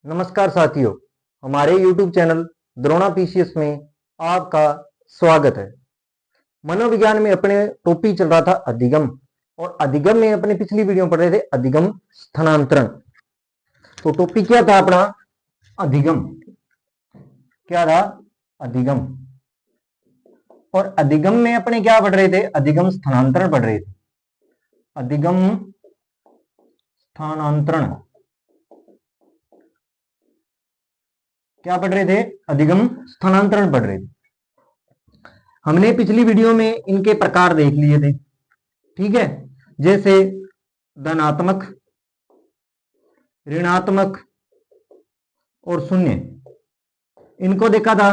नमस्कार साथियों, हमारे YouTube चैनल द्रोणा पीसीएस में आपका स्वागत है। मनोविज्ञान में अपने टॉपिक चल रहा था अधिगम, और अधिगम में अपने पिछली वीडियो में पढ़ रहे थे अधिगम स्थानांतरण। तो टॉपिक क्या था अपना? अधिगम। क्या था? अधिगम। और अधिगम में अपने क्या पढ़ रहे थे? अधिगम स्थानांतरण पढ़ रहे थे। अधिगम स्थानांतरण क्या पढ़ रहे थे? अधिगम स्थानांतरण पढ़ रहे थे। हमने पिछली वीडियो में इनके प्रकार देख लिए थे, ठीक है। जैसे धनात्मक, ऋणात्मक और शून्य, इनको देखा था।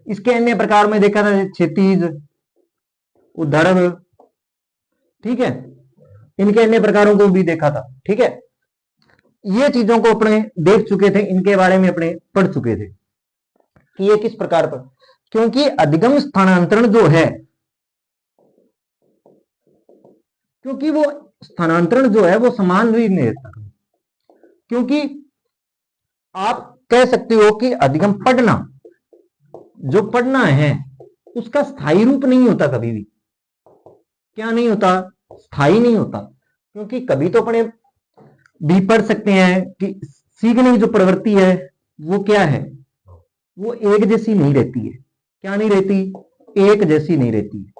इसके अन्य प्रकार में देखा था क्षैतिज, ऊर्ध्व, ठीक है। इनके अन्य प्रकारों को भी देखा था, ठीक है। ये चीजों को अपने देख चुके थे, इनके बारे में अपने पढ़ चुके थे कि ये किस प्रकार पर, क्योंकि अधिगम स्थानांतरण जो है, क्योंकि वो स्थानांतरण जो है वो समान नहीं रहता। क्योंकि आप कह सकते हो कि अधिगम पढ़ना, जो पढ़ना है उसका स्थायी रूप नहीं होता कभी भी। क्या नहीं होता? स्थायी नहीं होता। क्योंकि कभी तो अपने भी पढ़ सकते हैं कि सीखने की जो प्रवृत्ति है वो क्या है, वो एक जैसी नहीं रहती है। क्या नहीं रहती? एक जैसी नहीं रहती।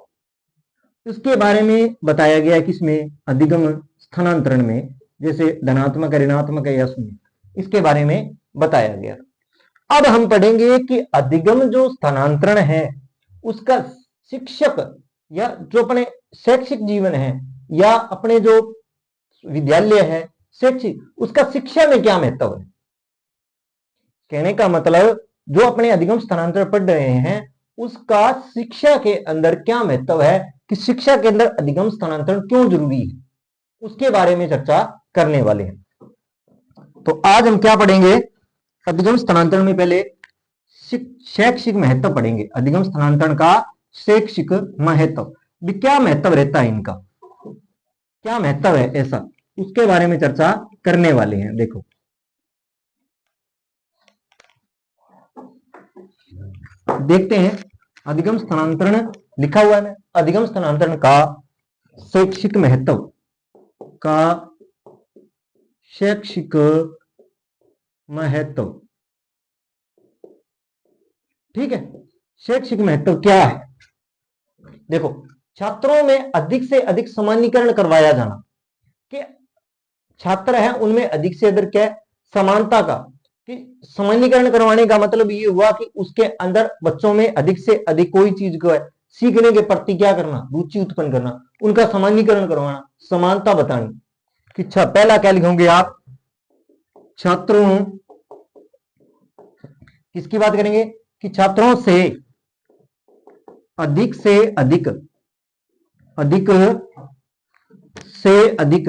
इसके बारे में बताया गया कि इसमें अधिगम स्थानांतरण में, जैसे धनात्मक, ऋणात्मक या शून्य, इसके बारे में बताया गया। अब हम पढ़ेंगे कि अधिगम जो स्थानांतरण है उसका शिक्षक या जो अपने शैक्षिक जीवन है या अपने जो विद्यालय है शैक्षिक, उसका शिक्षा में क्या महत्व है। कहने का मतलब जो अपने अधिगम स्थानांतरण पढ़ रहे हैं उसका शिक्षा के अंदर क्या महत्व है, कि शिक्षा के अंदर अधिगम स्थानांतरण क्यों जरूरी है, उसके बारे में चर्चा करने वाले हैं। तो आज हम क्या पढ़ेंगे? अधिगम स्थानांतरण में पहले शैक्षिक महत्व पढ़ेंगे। अधिगम स्थानांतरण का शैक्षिक महत्व भी, क्या महत्व रहता है इनका, क्या महत्व है ऐसा, उसके बारे में चर्चा करने वाले हैं। देखो, देखते हैं अधिगम स्थानांतरण लिखा हुआ है। अधिगम स्थानांतरण का शैक्षिक महत्व, का शैक्षिक महत्व, ठीक है। शैक्षिक महत्व क्या है? देखो, छात्रों में अधिक से अधिक सामान्यीकरण करवाया जाना, कि छात्र हैं उनमें अधिक से अधिक क्या समानता का, कि सामान्यीकरण करवाने का मतलब ये हुआ कि उसके अंदर बच्चों में अधिक से अधिक कोई चीज को है सीखने के प्रति क्या करना, रुचि उत्पन्न करना, उनका सामान्यीकरण करवाना, समानता बतानी। कि पहला क्या लिखोगे आप? छात्रों, किसकी बात करेंगे? कि छात्रों से अधिक से अधिक, अधिक से अधिक,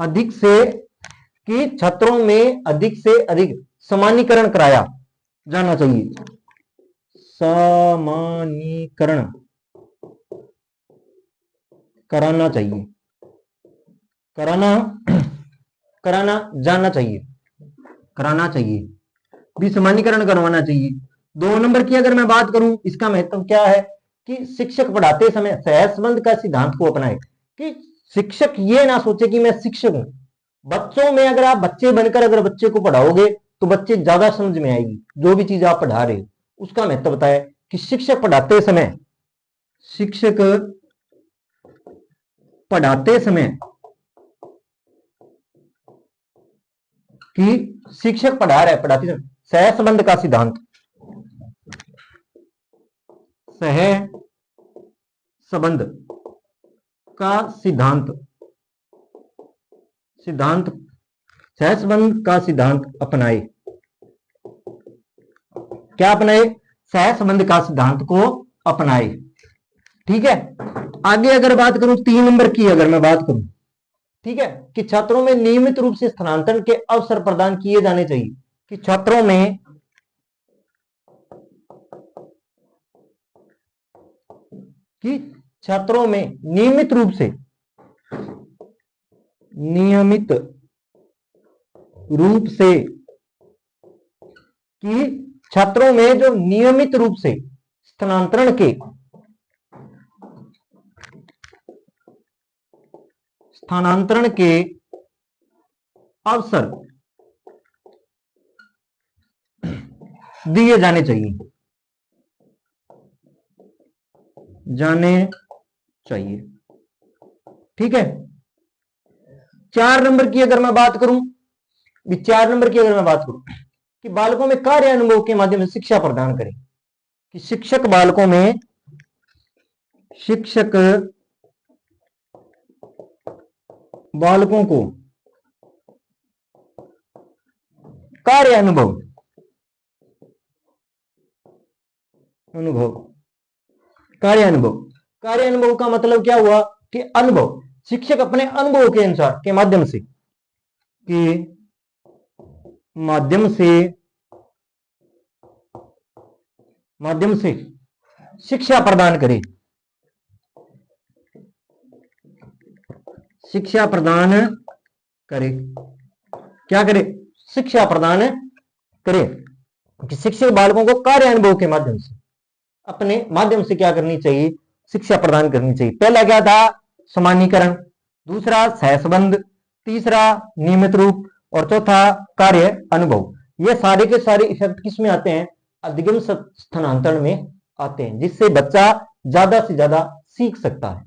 अधिक से, कि छात्रों में अधिक से अधिक सामान्यीकरण कराया जाना चाहिए। सामान्यीकरण कराना चाहिए, कराना कराना जाना चाहिए, कराना चाहिए भी, सामान्यीकरण करवाना चाहिए। 2 नंबर की अगर मैं बात करूं, इसका महत्व क्या है? कि शिक्षक पढ़ाते समय सहसंबंध का सिद्धांत को अपनाए। कि शिक्षक ये ना सोचे कि मैं शिक्षक हूं, बच्चों में अगर आप बच्चे बनकर अगर बच्चे को पढ़ाओगे तो बच्चे ज्यादा समझ में आएगी जो भी चीज आप पढ़ा रहे हो, उसका महत्व बताया। कि शिक्षक पढ़ाते समय, शिक्षक पढ़ाते समय, कि शिक्षक पढ़ा रहा है पढ़ाते समय सहसंबंध का सिद्धांत, सह संबंध का सिद्धांत, सिद्धांत सहसंबंध का सिद्धांत अपनाए। क्या अपनाए? सहसंबंध का सिद्धांत को अपनाए, ठीक है। आगे अगर बात करूं 3 नंबर की, अगर मैं बात करूं, ठीक है, कि छात्रों में नियमित रूप से स्थानांतरण के अवसर प्रदान किए जाने चाहिए। कि छात्रों में, कि छात्रों में नियमित रूप से, नियमित रूप से, कि छात्रों में जो नियमित रूप से स्थानांतरण के अवसर दिए जाने चाहिए। ठीक है। 4 नंबर की अगर मैं बात करूं कि बालकों में कार्य अनुभव के माध्यम से शिक्षा प्रदान करें, कि शिक्षक बालकों को कार्य अनुभव का मतलब क्या हुआ कि अनुभव, शिक्षक अपने अनुभव के अनुसार के माध्यम से शिक्षा प्रदान करे, क्या करे, शिक्षा प्रदान करे, कि शिक्षक बालकों को कार्य अनुभव के माध्यम से, अपने माध्यम से क्या करनी चाहिए, शिक्षा प्रदान करनी चाहिए। पहला क्या था, समानीकरण, दूसरा सहसंबंध, तीसरा नियमित रूप, और चौथा कार्य अनुभव। ये सारे के सारे इफेक्ट किस में आते हैं, अधिगम स्थानांतरण में आते हैं, जिससे बच्चा ज्यादा से ज्यादा सीख सकता है।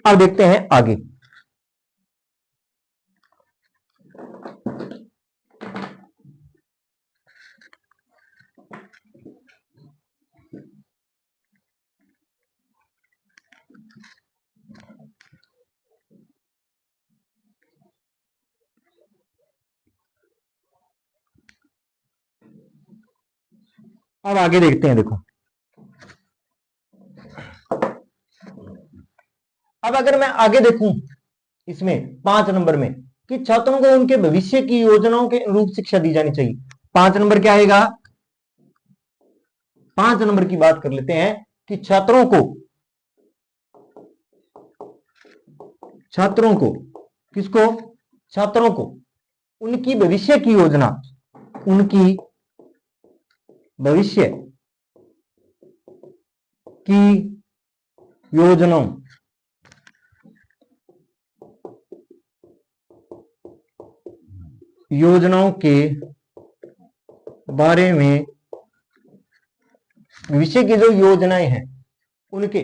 अब देखते हैं आगे। अब आगे देखते हैं। देखो, अब अगर मैं आगे देखूं इसमें 5 नंबर में, कि छात्रों को उनके भविष्य की योजनाओं के अनुरूप शिक्षा दी जानी चाहिए। 5 नंबर क्या आएगा, 5 नंबर की बात कर लेते हैं कि छात्रों को उनकी भविष्य की योजनाओं के बारे में, विषय की जो योजनाएं हैं उनके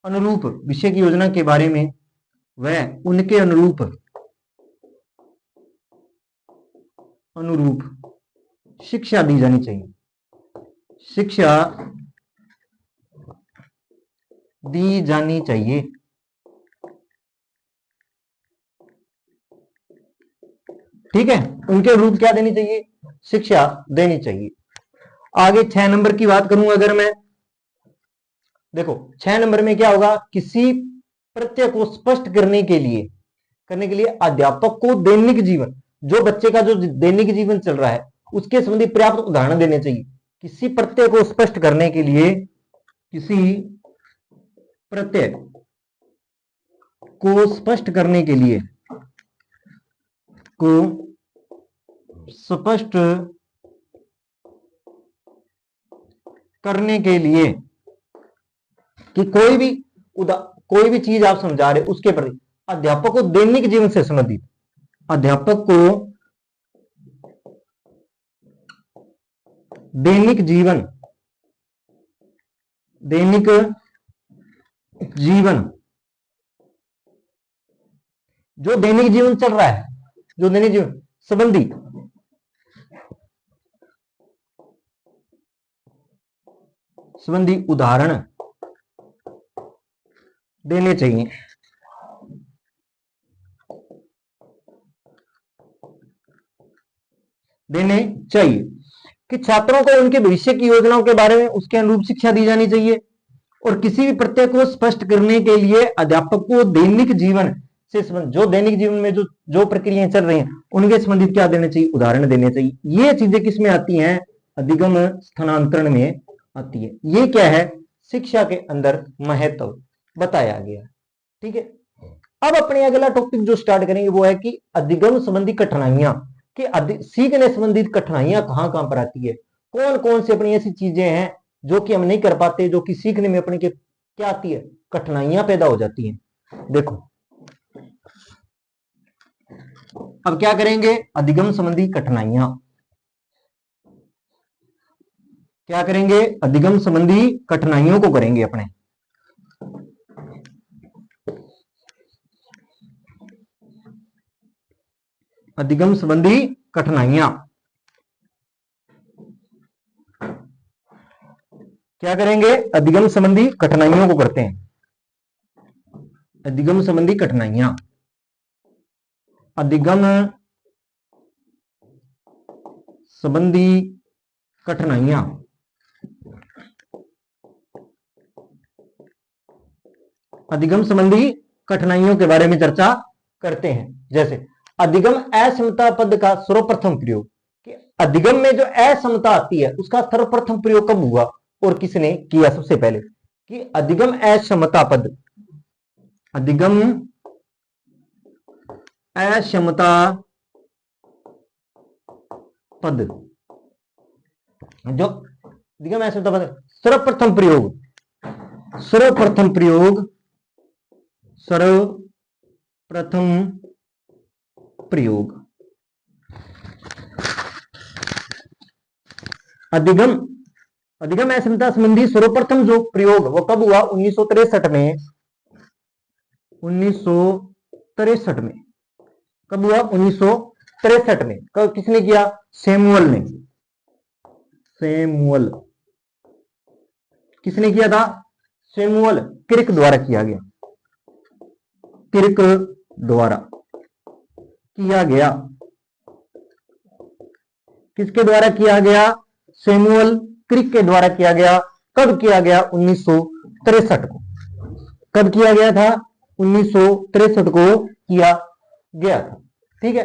अनुरूप, विषय की योजना के बारे में वह उनके अनुरूप शिक्षा दी जानी चाहिए, ठीक है। उनके रूप क्या देनी चाहिए, शिक्षा देनी चाहिए। आगे 6 नंबर की बात करूं अगर मैं, देखो 6 नंबर में क्या होगा, किसी प्रत्यय को स्पष्ट करने के लिए अध्यापक को दैनिक जीवन, जो बच्चे का जो दैनिक जीवन चल रहा है उसके संबंधी पर्याप्त उदाहरण देने चाहिए। किसी प्रत्यय को स्पष्ट करने के लिए कि कोई भी चीज आप समझा रहे उसके प्रति अध्यापक को दैनिक जीवन से संबंधित, दैनिक जीवन जो दैनिक जीवन चल रहा है, जो दैनिक जीवन संबंधी उदाहरण देने चाहिए। कि छात्रों को उनके भविष्य की योजनाओं के बारे में उसके अनुरूप शिक्षा दी जानी चाहिए, और किसी भी प्रत्यय को स्पष्ट करने के लिए अध्यापक को दैनिक जीवन से जो दैनिक जीवन में जो प्रक्रियाएं चल रही हैं उनके संबंधित क्या देने चाहिए, उदाहरण देने चाहिए। ये चीजें किसमें आती हैं, अधिगम स्थानांतरण में आती है। ये क्या है, शिक्षा के अंदर महत्व बताया गया। ठीक है। अब अपने अगला टॉपिक जो स्टार्ट करेंगे वो है कि अधिगम संबंधी कठिनाइयां कि सीखने संबंधित कठिनाइयां कहां कहां पर आती है, कौन कौन सी अपनी ऐसी चीजें हैं जो कि हम नहीं कर पाते, जो कि सीखने में अपने के क्या आती है, कठिनाइयां पैदा हो जाती हैं। देखो अब क्या करेंगे, अधिगम संबंधी कठिनाइयां, क्या करेंगे, अधिगम संबंधी कठिनाइयों को करेंगे अपने। अधिगम संबंधी कठिनाइयां क्या करेंगे, अधिगम संबंधी कठिनाइयों को करते हैं। अधिगम संबंधी कठिनाइयां, अधिगम संबंधी कठिनाइयां, अधिगम संबंधी कठिनाइयों के बारे में चर्चा करते हैं। जैसे अधिगम असमता पद का सर्वप्रथम प्रयोग, कि अधिगम में जो असमता आती है उसका सर्वप्रथम प्रयोग कब हुआ और किसने किया सबसे पहले, कि अधिगम असमता पद, अधिगम असमता पद, जो अधिगम असमता पद सर्वप्रथम प्रयोग, सर्वप्रथम प्रयोग, सर्वप्रथम प्रयोग, अधिगम, अधिगम असमता संबंधी सर्वप्रथम जो प्रयोग वो कब हुआ, 1963 में, 1963 में, कब हुआ, 1963 में, कब किसने किया, सैमुअल ने, सैमुअल, किसने किया था, सैमुअल क्रिक द्वारा किया गया, क्रिक द्वारा किया गया, किसके द्वारा किया गया, सैमुअल क्रिक के द्वारा किया गया। कब किया गया, 1963 को, कब किया गया था, 1963 को किया गया था। ठीक है,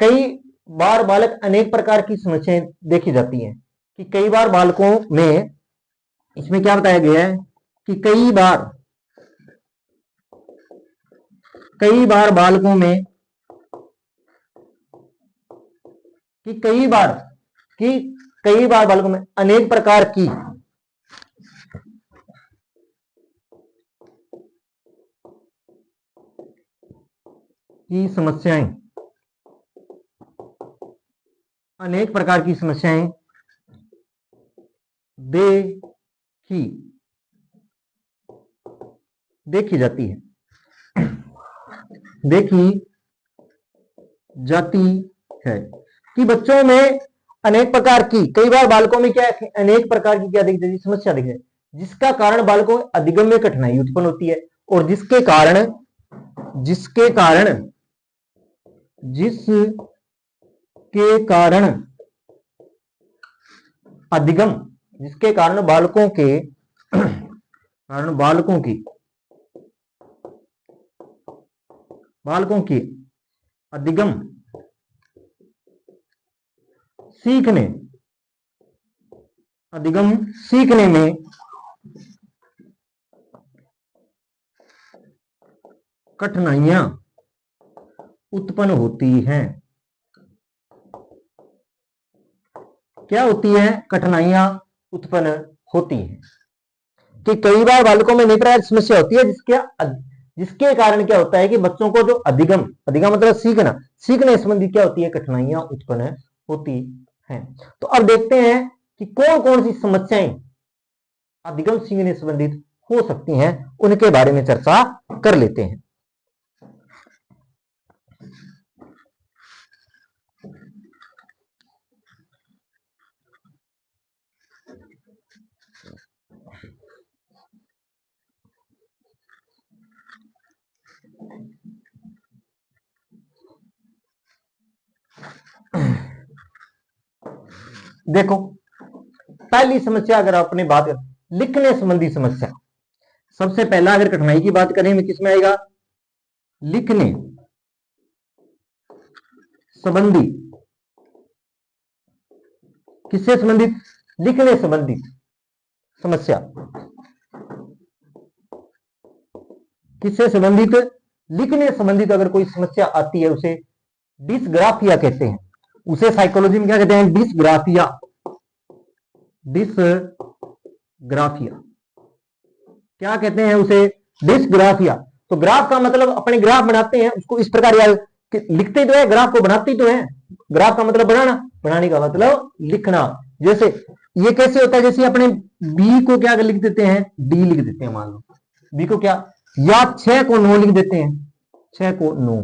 कई बार बालक अनेक प्रकार की समस्याएं देखी जाती हैं, कि कई बार बालकों में, इसमें क्या बताया गया है कि कई बार बालकों में, कि कई बार बालकों में अनेक प्रकार की समस्याएं, अनेक प्रकार की समस्याएं देखी जाती है, देखी जाती है, कि बच्चों में अनेक प्रकार की, कई बार बालकों में क्या है, अनेक प्रकार की क्या दिखती है, समस्या दिखती है, जिसका कारण बालकों में अधिगम में कठिनाई उत्पन्न होती है, और जिसके कारण अधिगम, जिसके कारण बालकों की अधिगम सीखने में कठिनाइयां उत्पन्न होती हैं। क्या होती है, कठिनाइयां उत्पन्न होती हैं, कि कई बार बालकों में नई प्रकार की समस्या होती है, जिसके कारण क्या होता है कि बच्चों को जो अधिगम मतलब सीखने संबंधी क्या होती है, कठिनाइयां उत्पन्न होती हैं। तो अब देखते हैं कि कौन कौन सी समस्याएं अधिगम सीखने संबंधित हो सकती हैं, उनके बारे में चर्चा कर लेते हैं। देखो पहली समस्या अगर अपने बात करें, लिखने संबंधी समस्या, सबसे पहला अगर कठिनाई की बात करें में किसमें आएगा, लिखने संबंधी, किससे संबंधित, लिखने संबंधित समस्या, किससे संबंधित, लिखने संबंधित अगर कोई समस्या आती है उसे डिसग्राफिया कहते हैं उसे, साइकोलॉजी में क्या कहते हैं, डिसग्राफिया। डिसग्राफिया क्या कहते हैं उसे, डिसग्राफिया। तो ग्राफ का मतलब, अपने ग्राफ बनाते हैं उसको इस प्रकार याद, लिखते तो है ग्राफ को, बनाते तो है। ग्राफ का मतलब बनाना, बनाने का मतलब लिखना। जैसे ये कैसे होता है, जैसे अपने बी को क्या लिख देते हैं, डी लिख देते हैं, मान लो बी को क्या, या 6 को 9 लिख देते हैं, 6 को 9।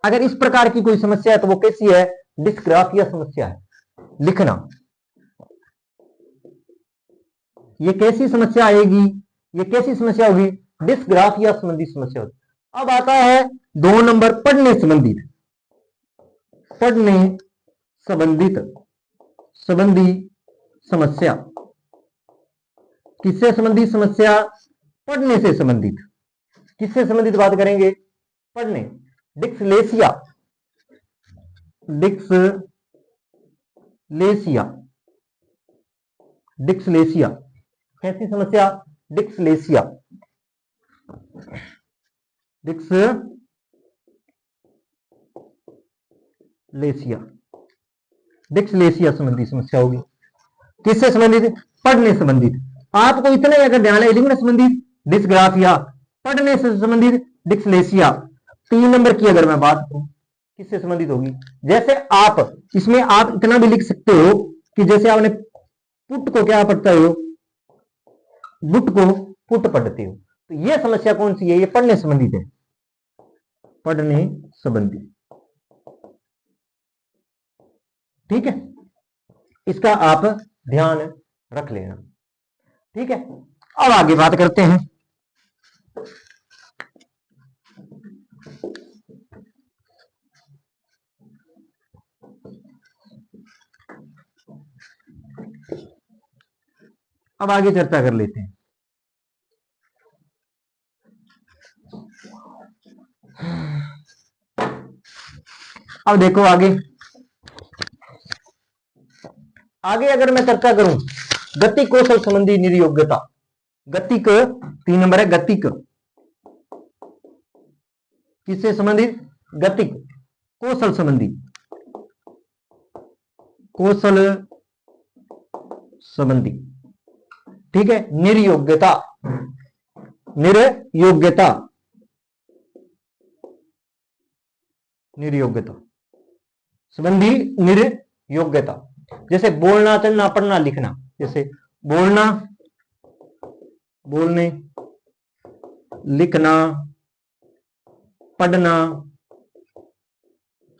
अगर इस प्रकार की कोई समस्या है तो वो कैसी है, डिस्ग्राफिया समस्या है, लिखना। ये कैसी समस्या आएगी, ये कैसी समस्या होगी, डिस्ग्राफिया संबंधी समस्या होगी। अब आता है 2 नंबर, पढ़ने संबंधित, पढ़ने संबंधित संबंधी समस्या। किससे संबंधित समस्या, पढ़ने से संबंधित। किससे संबंधित बात करेंगे, पढ़ने। डिस्लेक्सिया, डिस्लेक्सिया, डिस्लेक्सिया कैसी समस्या, डिस्लेक्सिया, डिस्लेक्सिया, डिस्लेक्सिया संबंधी समस्या होगी। किससे संबंधित, पढ़ने संबंधित। आपको इतना ही अगर ध्यान है, लिखने संबंधित डिस्ग्राफिया, पढ़ने से संबंधित डिस्लेक्सिया। 3 नंबर की अगर मैं बात करूं किससे संबंधित होगी, जैसे आप इसमें आप इतना भी लिख सकते हो कि जैसे आपने पुट को क्या पढ़ते हो, बुट को पुट पढ़ते हो, तो यह समस्या कौन सी है, ये पढ़ने संबंधित है, पढ़ने संबंधित। ठीक है, इसका आप ध्यान रख लेना। ठीक है, अब आगे बात करते हैं। अब आगे चर्चा कर लेते हैं। अब देखो आगे, आगे अगर मैं चर्चा करूं गतिक कौशल संबंधी निर्योग्यता। गतिक 3 नंबर है, गतिक किससे संबंधित, गतिक कौशल संबंधी, कौशल संबंधी। ठीक है, निर्योग्यता, निर्योग्यता, निर्योग्यता संबंधी निर्योग्यता। जैसे बोलना, चलना, पढ़ना, लिखना। जैसे बोलना, बोलने, लिखना, पढ़ना।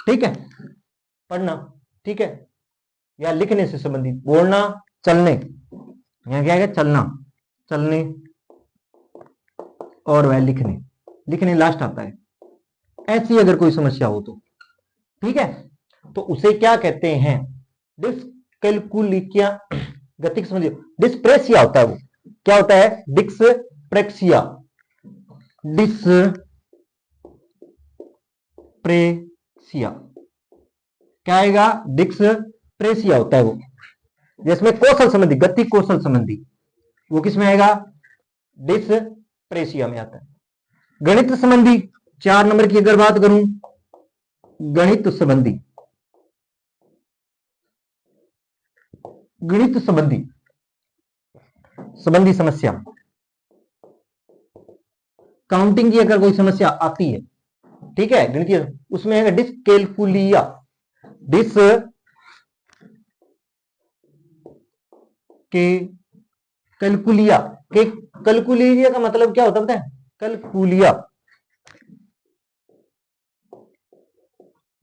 ठीक है, पढ़ना, ठीक है, या लिखने से संबंधित, बोलना, चलने, यहां क्या है, चलना, चलने, और वह लिखने, लिखने लास्ट आता है। ऐसी अगर कोई समस्या हो तो, ठीक है, तो उसे क्या कहते हैं, डिस्कैलकुलिया, गतिक समझिए, डिस्प्रेसिया होता है वो। क्या होता है, डिस्प्रेक्सिया, डिस्प्रेसिया क्या आएगा, डिस्प्रेसिया होता है वो, जिसमें कौशल संबंधी, गतिक कौशल संबंधी, वो किस में आएगा, डिस्प्रेसिया में आता है। गणित संबंधी 4 नंबर की अगर बात करूं, गणित संबंधी, गणित संबंधी संबंधी समस्या, काउंटिंग की अगर कोई समस्या आती है, ठीक है, गणितीय, उसमें है डिस्कैलकुलिया, डिस के कैलकुलिया के, कैलकुलिया का मतलब क्या होता है पता है, कैलकुलिया,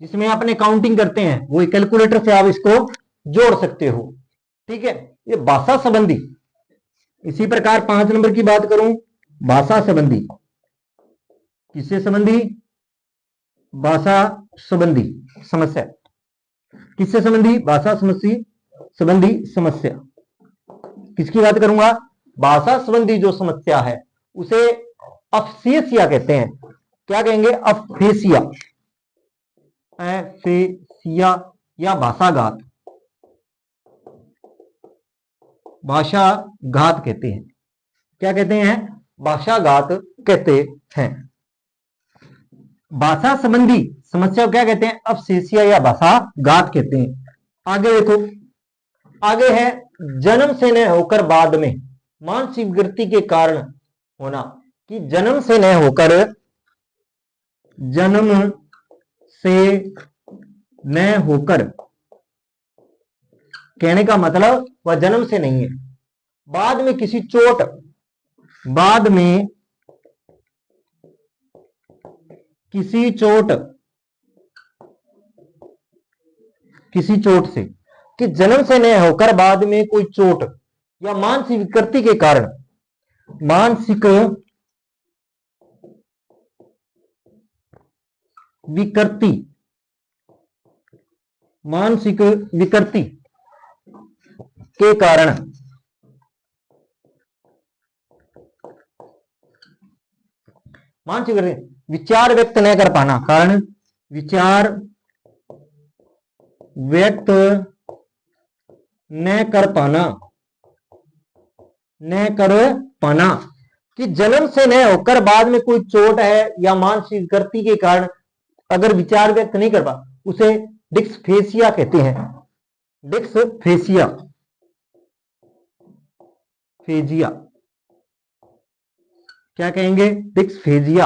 जिसमें अपने काउंटिंग करते हैं, वो कैलकुलेटर से आप इसको जोड़ सकते हो। ठीक है, ये भाषा संबंधी। इसी प्रकार 5 नंबर की बात करूं, भाषा संबंधी, किससे संबंधी, भाषा संबंधी समस्या। किससे संबंधी, भाषा संबंधी समस्या। किसकी बात करूंगा, भाषा संबंधी जो समस्या है उसे अफेसिया कहते हैं। क्या कहेंगे, अफेसिया, अफेसिया या भाषाघात, भाषाघात कहते हैं। क्या कहते हैं, भाषाघात कहते हैं, भाषा संबंधी समस्या को क्या कहते हैं? अपसेसिया या भाषा घात कहते हैं। आगे देखो, आगे है जन्म से न होकर बाद में मानसिक विकृति के कारण होना, कि जन्म से न होकर, जन्म से न होकर कहने का मतलब वह जन्म से नहीं है, बाद में किसी चोट, बाद में किसी चोट से, कि जन्म से न होकर बाद में कोई चोट या मानसिक विकृति के कारण, मानसिक विकृति, मानसिक विकृति के कारण, मानसिक विचार व्यक्त न कर पाना, कारण विचार व्यक्त न कर पाना, कि जन्म से न होकर बाद में कोई चोट है या मानसिक विकृति के कारण अगर विचार व्यक्त नहीं कर पा, उसे डिस्फेसिया कहते हैं। डिस्फेसिया, फेजिया, क्या कहेंगे? डिस्फेजिया।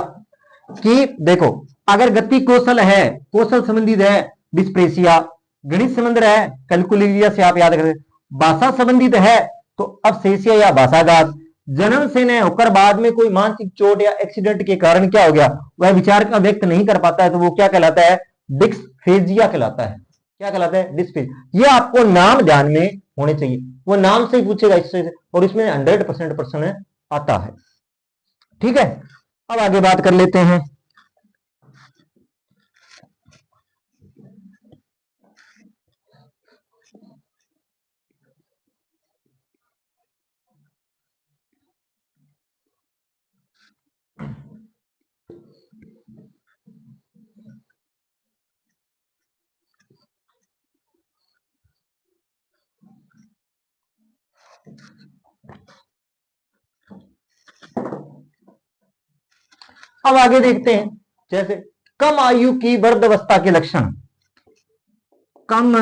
कि देखो, अगर गति कौशल है, कौशल संबंधित है, डिस्प्रेसिया, गणित संबंध है, कैलकुलेरिया से आप याद करें, भाषा संबंधित है तो अपसेसिया या भाषाघात, जन्म से न होकर बाद में कोई मानसिक चोट या एक्सीडेंट के कारण क्या हो गया, वह विचार का व्यक्त नहीं कर पाता है, तो वो क्या कहलाता है? डिस्फेजिया कहलाता है। क्या कहलाता है? डिस्फेजिया। ये आपको नाम ध्यान में होने चाहिए, वो नाम से ही पूछेगा इससे, और इसमें 100% प्रश्न आता है। ठीक है, अब आगे बात कर लेते हैं। अब आगे देखते हैं, जैसे कम आयु की वृद्धावस्था के लक्षण। कम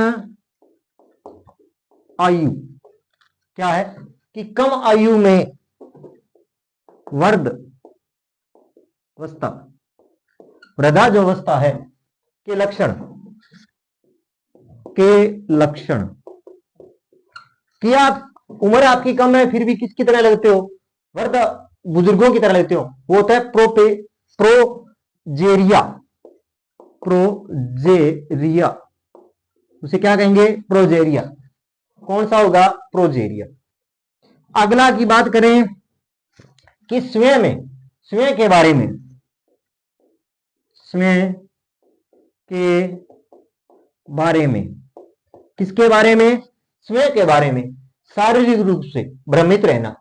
आयु क्या है? कि कम आयु में वृद्धावस्था, वृद्धा जो अवस्था है के लक्षण, कि आप उम्र आपकी कम है फिर भी किसकी तरह लगते हो? वृद्ध बुजुर्गों की तरह लगते हो। वो होता है प्रोजेरिया, प्रोजेरिया, उसे क्या कहेंगे? प्रोजेरिया। कौन सा होगा? प्रोजेरिया। अगला की बात करें कि स्वयं के बारे में, स्वयं के बारे में, किसके बारे में? स्वयं के बारे में शारीरिक रूप से भ्रमित रहना,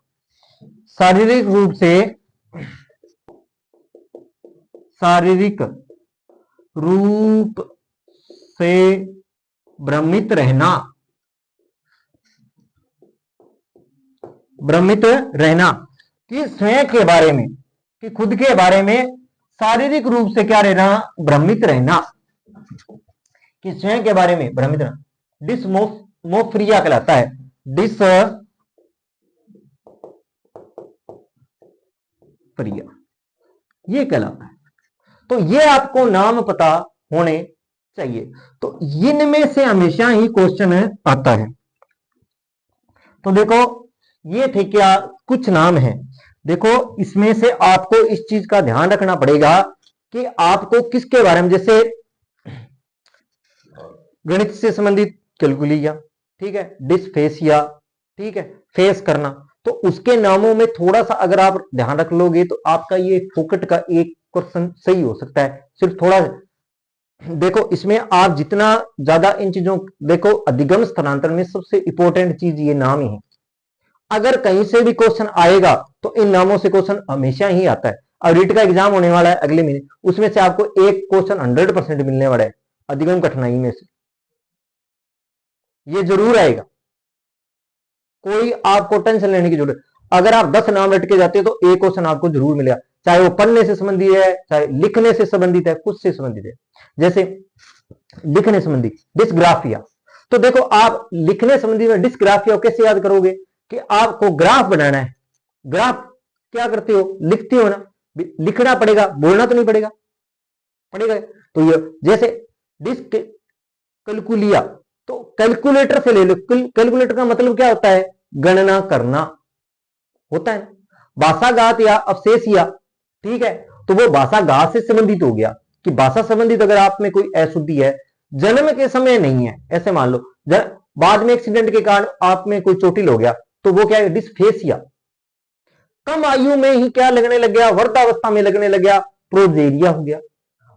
शारीरिक रूप से भ्रमित रहना, कि स्वयं के बारे में, कि खुद के बारे में शारीरिक रूप से क्या रहना? भ्रमित रहना, कि स्वयं के बारे में भ्रमित रहना, डिस्मोफिया कहलाता है। डिस्मोफिया ये कहलाता है। तो ये आपको नाम पता होने चाहिए। तो इनमें से हमेशा ही क्वेश्चन आता है। तो देखो, ये थे क्या कुछ नाम हैं। देखो, इसमें से आपको इस चीज का ध्यान रखना पड़ेगा कि आपको किसके बारे में, जैसे गणित से संबंधित कैलकुलिया, ठीक है, डिस्फेसिया, ठीक है, फेस करना, तो उसके नामों में थोड़ा सा अगर आप ध्यान रख लोगे तो आपका ये फोकट का एक क्वेश्चन सही हो सकता है। सिर्फ थोड़ा देखो, इसमें आप जितना ज्यादा इन चीजों, देखो अधिगम स्थानांतरण में सबसे इंपॉर्टेंट चीज ये नाम ही है। अगर कहीं से भी क्वेश्चन आएगा तो इन नामों से क्वेश्चन हमेशा ही आता है। अब रीट का एग्जाम होने वाला है अगले महीने, उसमें से आपको एक क्वेश्चन 100% मिलने वाला है अधिगम कठिनाई में से, ये जरूर आएगा, कोई आपको टेंशन लेने की जरूरत। अगर आप 10 नाम रट के जाते हो तो एक क्वेश्चन आपको जरूर मिलेगा, चाहे वो पढ़ने से संबंधित है, चाहे लिखने से संबंधित है, कुछ से संबंधित है। जैसे लिखने संबंधी डिस्ग्राफिया, तो देखो आप लिखने संबंधी में डिस्ग्राफिया कैसे याद करोगे कि आपको ग्राफ बनाना है। ग्राफ क्या करते हो, लिखते हो ना, लिखना पड़ेगा, बोलना तो नहीं पड़ेगा, पड़ेगा। तो ये जैसे डिस्क कैलकुलिया, तो कैलकुलेटर से ले लो। कैलकुलेटर का मतलब क्या होता है, गणना करना होता है। भाषाघात या अवशेषिया, ठीक है, तो वो भाषाघात से संबंधित हो गया कि भाषा संबंधित अगर आप में कोई अशुद्धि है, जन्म के समय नहीं है, ऐसे मान लो बाद में एक्सीडेंट के कारण आप में कोई चोटिल हो गया, तो वो क्या है, डिस्फेसिया। कम आयु में ही क्या लगने लग गया, वृद्धावस्था में लगने लग गया, प्रोजेरिया हो गया।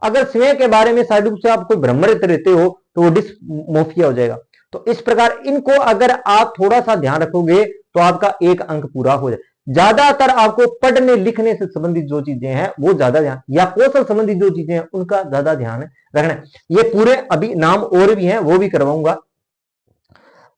अगर स्वयं के बारे में शायद से आप कोई भ्रम रहते हो तो वो डिस्मोफिया हो जाएगा। तो इस प्रकार इनको अगर आप थोड़ा सा ध्यान रखोगे तो आपका एक अंक पूरा हो जाए। ज्यादातर आपको पढ़ने लिखने से संबंधित जो चीजें हैं वो ज्यादा ध्यान, या कौशल संबंधित जो चीजें हैं उनका ज्यादा ध्यान रखना है। ये पूरे अभी नाम और भी हैं, वो भी करवाऊंगा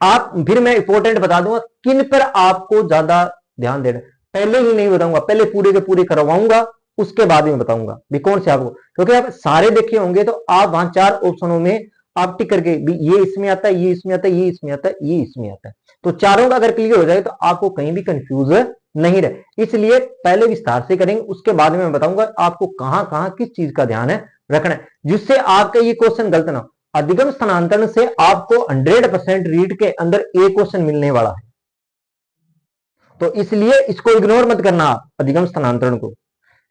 आप, फिर मैं इंपॉर्टेंट बता दूंगा किन पर आपको ज्यादा ध्यान देना। पहले ही नहीं बताऊंगा, पहले पूरे के पूरे करवाऊंगा, उसके बाद में बताऊंगा भी कौन से आपको, क्योंकि आप सारे देखे होंगे तो आप वहां 4 ऑप्शनों में आप टिक करके भी ये इसमें आता है, ये इसमें आता है, ये इसमें आता है, ये इसमें आता है, तो चारों का अगर क्लियर हो जाए तो आपको कहीं भी कंफ्यूज नहीं रहे। इसलिए पहले विस्तार से करेंगे, उसके बाद में मैं बताऊंगा आपको कहां कहां किस चीज का ध्यान है रखना है, जिससे आपका ये क्वेश्चन गलत ना हो। अधिगम स्थानांतरण से आपको 100% रीड के अंदर एक क्वेश्चन मिलने वाला है, तो इसलिए इसको इग्नोर मत करना आप अधिगम स्थानांतरण को।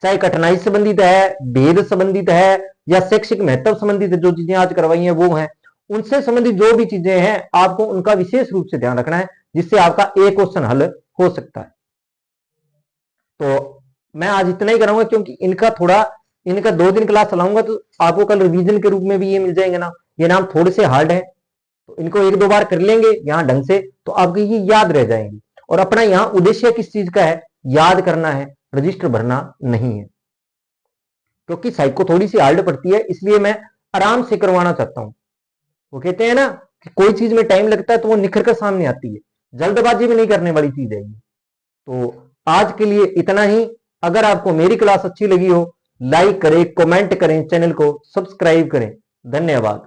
चाहे कठिनाई संबंधित है, भेद संबंधित है, या शैक्षिक महत्व संबंधित जो चीजें आज करवाई हैं वो हैं, उनसे संबंधित जो भी चीजें हैं आपको उनका विशेष रूप से ध्यान रखना है, जिससे आपका एक क्वेश्चन हल हो सकता है। तो मैं आज इतना ही कराऊंगा, क्योंकि इनका 2 दिन क्लास चलाऊंगा तो आपको कल रिवीजन के रूप में भी ये मिल जाएंगे ना। ये नाम थोड़े से हार्ड है, तो इनको 1-2 बार कर लेंगे यहां ढंग से तो आपकी ये याद रह जाएंगे। और अपना यहां उद्देश्य किस चीज का है, याद करना है, रजिस्टर भरना नहीं है। क्योंकि साइको थोड़ी सी हार्ड पड़ती है, इसलिए मैं आराम से करवाना चाहता हूं। वो कहते हैं ना कि कोई चीज में टाइम लगता है तो वो निखर कर सामने आती है, जल्दबाजी में नहीं करने वाली चीज है ये। तो आज के लिए इतना ही। अगर आपको मेरी क्लास अच्छी लगी हो, लाइक करें, कमेंट करें, चैनल को सब्सक्राइब करें। धन्यवाद।